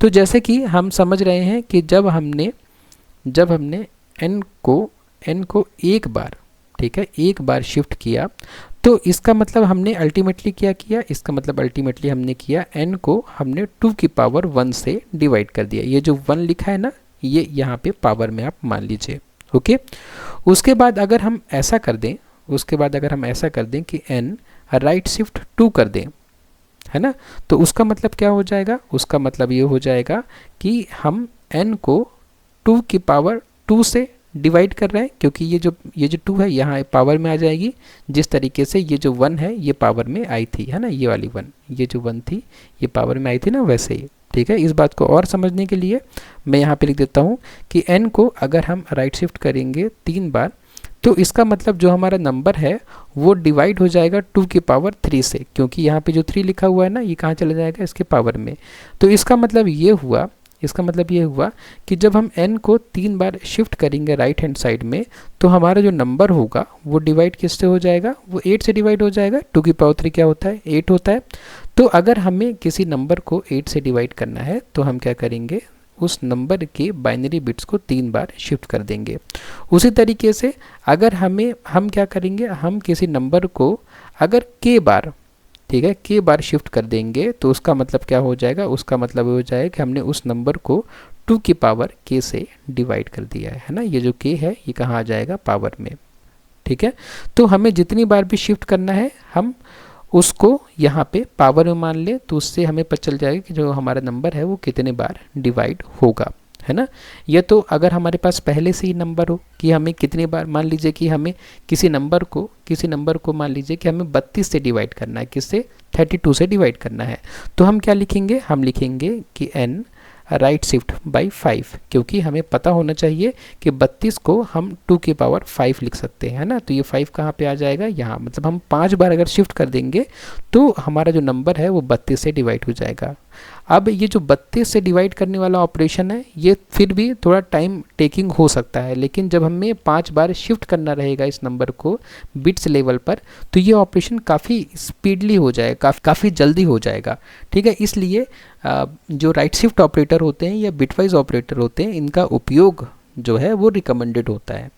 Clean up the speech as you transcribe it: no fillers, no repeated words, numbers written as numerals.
तो जैसे कि हम समझ रहे हैं कि जब हमने n को एक बार, ठीक है, एक बार शिफ्ट किया, तो इसका मतलब हमने अल्टीमेटली क्या किया, इसका मतलब अल्टीमेटली हमने किया n को हमने 2 की पावर 1 से डिवाइड कर दिया। ये जो 1 लिखा है ना, ये यहाँ पे पावर में आप मान लीजिए। ओके, उसके बाद अगर हम ऐसा कर दें, कि n राइट शिफ्ट 2 कर दें, है ना, तो उसका मतलब क्या हो जाएगा, उसका मतलब ये हो जाएगा कि हम n को 2 की पावर 2 से डिवाइड कर रहे हैं, क्योंकि ये जो 2 है यहाँ पावर में आ जाएगी, जिस तरीके से ये जो 1 है ये पावर में आई थी, है ना, ये वाली 1, ये जो 1 थी ये पावर में आई थी ना, वैसे ही। ठीक है, इस बात को और समझने के लिए मैं यहाँ पे लिख देता हूँ कि n को अगर हम राइट शिफ्ट करेंगे 3 बार, तो इसका मतलब जो हमारा नंबर है वो डिवाइड हो जाएगा 2 की पावर 3 से, क्योंकि यहाँ पे जो 3 लिखा हुआ है ना, ये कहाँ चला जाएगा, इसके पावर में। तो इसका मतलब ये हुआ कि जब हम n को 3 बार शिफ्ट करेंगे राइट हैंड साइड में, तो हमारा जो नंबर होगा वो डिवाइड किससे हो जाएगा, वो 8 से डिवाइड हो जाएगा। 2 की पावर 3 क्या होता है, 8 होता है। तो अगर हमें किसी नंबर को 8 से डिवाइड करना है तो हम क्या करेंगे, उस नंबर के बाइनरी बिट्स को 3 बार शिफ्ट कर देंगे। उसी तरीके से अगर हम क्या करेंगे, हम किसी नंबर को अगर k बार, ठीक है, k बार शिफ्ट कर देंगे, तो उसका मतलब क्या हो जाएगा, उसका मतलब हो जाएगा कि हमने उस नंबर को 2 की पावर k से डिवाइड कर दिया है ना। ये जो k है ये कहाँ आ जाएगा, पावर में। ठीक है, तो हमें जितनी बार भी शिफ्ट करना है हम उसको यहाँ पे पावर में मान लें, तो उससे हमें पता चल जाएगा कि जो हमारा नंबर है वो कितने बार डिवाइड होगा, है ना। या तो अगर हमारे पास पहले से ही नंबर हो कि हमें कितनी बार, मान लीजिए कि हमें किसी नंबर को मान लीजिए कि हमें 32 से डिवाइड करना है, किससे, 32 से डिवाइड करना है, तो हम क्या लिखेंगे, हम लिखेंगे कि n राइट शिफ्ट बाई 5, क्योंकि हमें पता होना चाहिए कि 32 को हम 2 की पावर 5 लिख सकते हैं, है ना। तो ये 5 कहाँ पे आ जाएगा, यहाँ, मतलब हम 5 बार अगर शिफ्ट कर देंगे तो हमारा जो नंबर है वो 32 से डिवाइड हो जाएगा। अब ये जो 32 से डिवाइड करने वाला ऑपरेशन है ये फिर भी थोड़ा टाइम टेकिंग हो सकता है, लेकिन जब हमें 5 बार शिफ्ट करना रहेगा इस नंबर को बिट्स लेवल पर, तो ये ऑपरेशन काफ़ी स्पीडली हो जाएगा, काफ़ी जल्दी हो जाएगा। ठीक है, इसलिए जो राइट शिफ्ट ऑपरेटर होते हैं या बिटवाइज ऑपरेटर होते हैं, इनका उपयोग जो है वो रिकमेंडेड होता है।